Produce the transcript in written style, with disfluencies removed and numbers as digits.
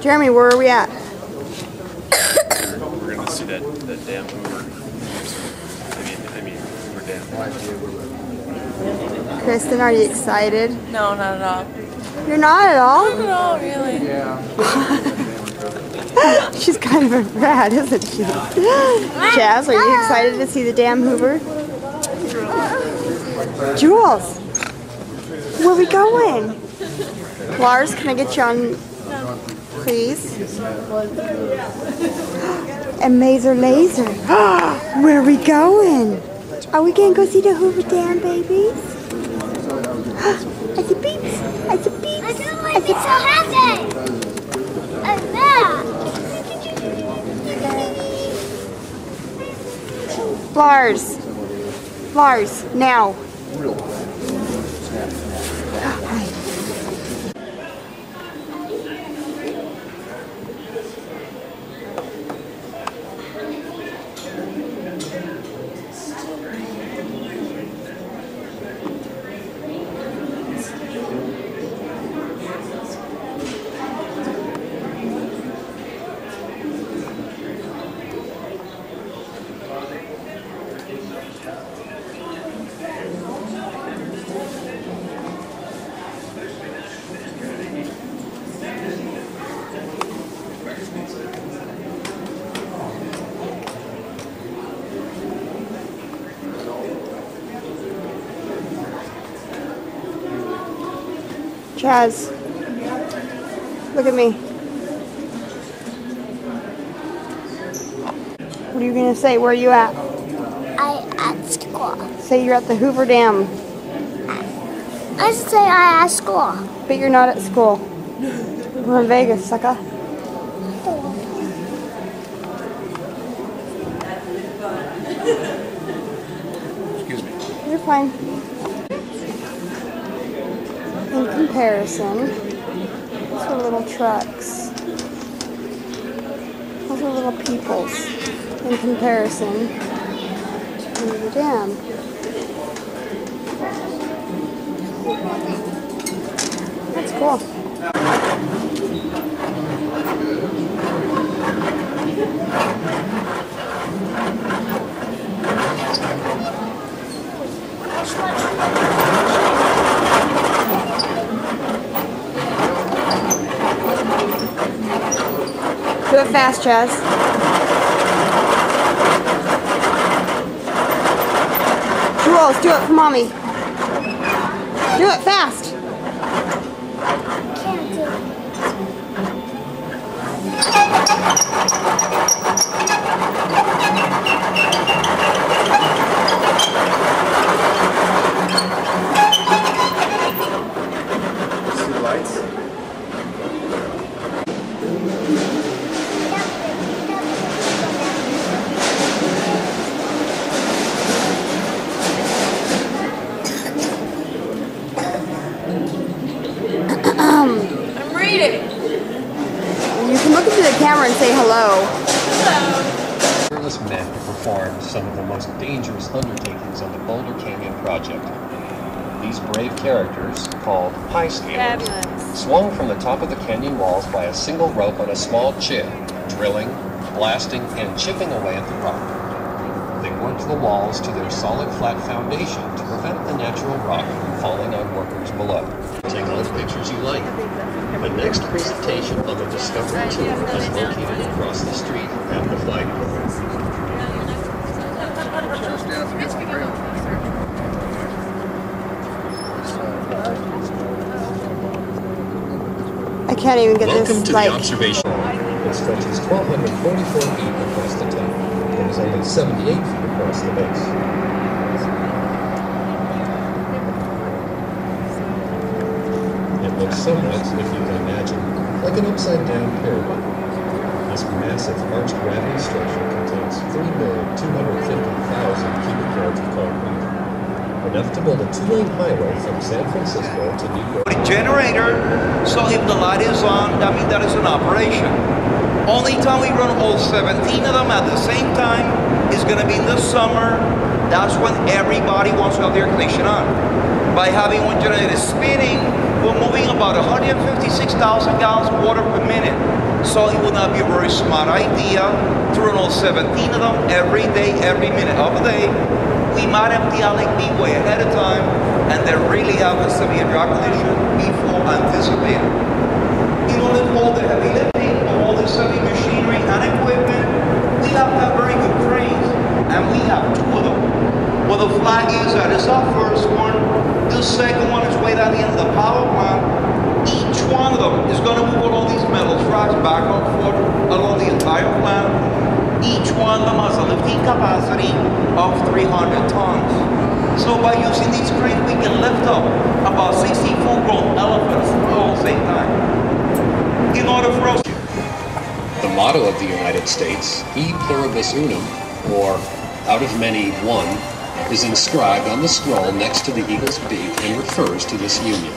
Jeremy, where are we at? We're going to see that damn Hoover. I mean Hoover Dam. Kristen, are you excited? No, not at all. You're not at all? Not at all, really. Yeah. She's kind of a brat, isn't she? Jazz, are you excited to see the damn Hoover? Jules, where are we going? Lars, can I get you on, please? And Mazer Laser. Where are we going? Are we going to go see the Hoover Dam, babies? I see beeps. I see beeps. I don't like it so heavy. And that. Lars, now. Chaz, look at me. What are you going to say? Where are you at? At school. Say you're at the Hoover Dam. I say I at school. But you're not at school. We're in Vegas, sucker. Excuse me. You're fine. In comparison, those are little trucks. Those are little peoples. In comparison to the dam. That's cool. Do it fast, Chaz. Jules, do it for mommy. Do it fast. Can't do it. See the lights? I'm reading. You can look into the camera and say hello. Fearless men to perform some of the most dangerous undertakings on the Boulder Canyon project. These brave characters, called high scalers, Fabulous. swung from the top of the canyon walls by a single rope on a small jib, drilling, blasting, and chipping away at the rock. They worked the walls to their solid flat foundation to prevent the natural rock from falling on workers below. Take all the pictures you like. The next presentation on the Discovery Tour is located across the street at the flagpole. I can't even get Welcome this, to like... the observation. It stretches 1,244 feet across the top and is only 78 feet across the base. It looks somewhat, if you can imagine, like an upside-down pyramid. This massive arched gravity structure contains 3,250,000 cubic yards of concrete, enough to build a two-lane highway from San Francisco to New York. Generator, so if the light is on, that means that is an operation. Only time we run all 17 of them at the same time is going to be in the summer. That's when everybody wants to have the air condition on. By having one generator spinning, we're moving about 156,000 gallons of water per minute. So it would not be a very smart idea to run all 17 of them every day, every minute of the day. We might empty out Lake B way ahead of time, and then really have a severe drought condition before anticipated. In order to hold the heavy lifting of all this heavy machinery and equipment, we have to have very good cranes, and we have 2 of them. Well, the flag is that is our first one. The second one is way down the end of the power plant. Each one of them is going to move all these metal tracks back and forth along the entire plant. Each one of them has a lifting capacity of 300 tons. So by using these cranes, we can lift up about 60 full-grown elephants all at the same time. In order for us, The motto of the United States, E pluribus unum, or out of many, one, is inscribed on the scroll next to the eagle's beak and refers to this union.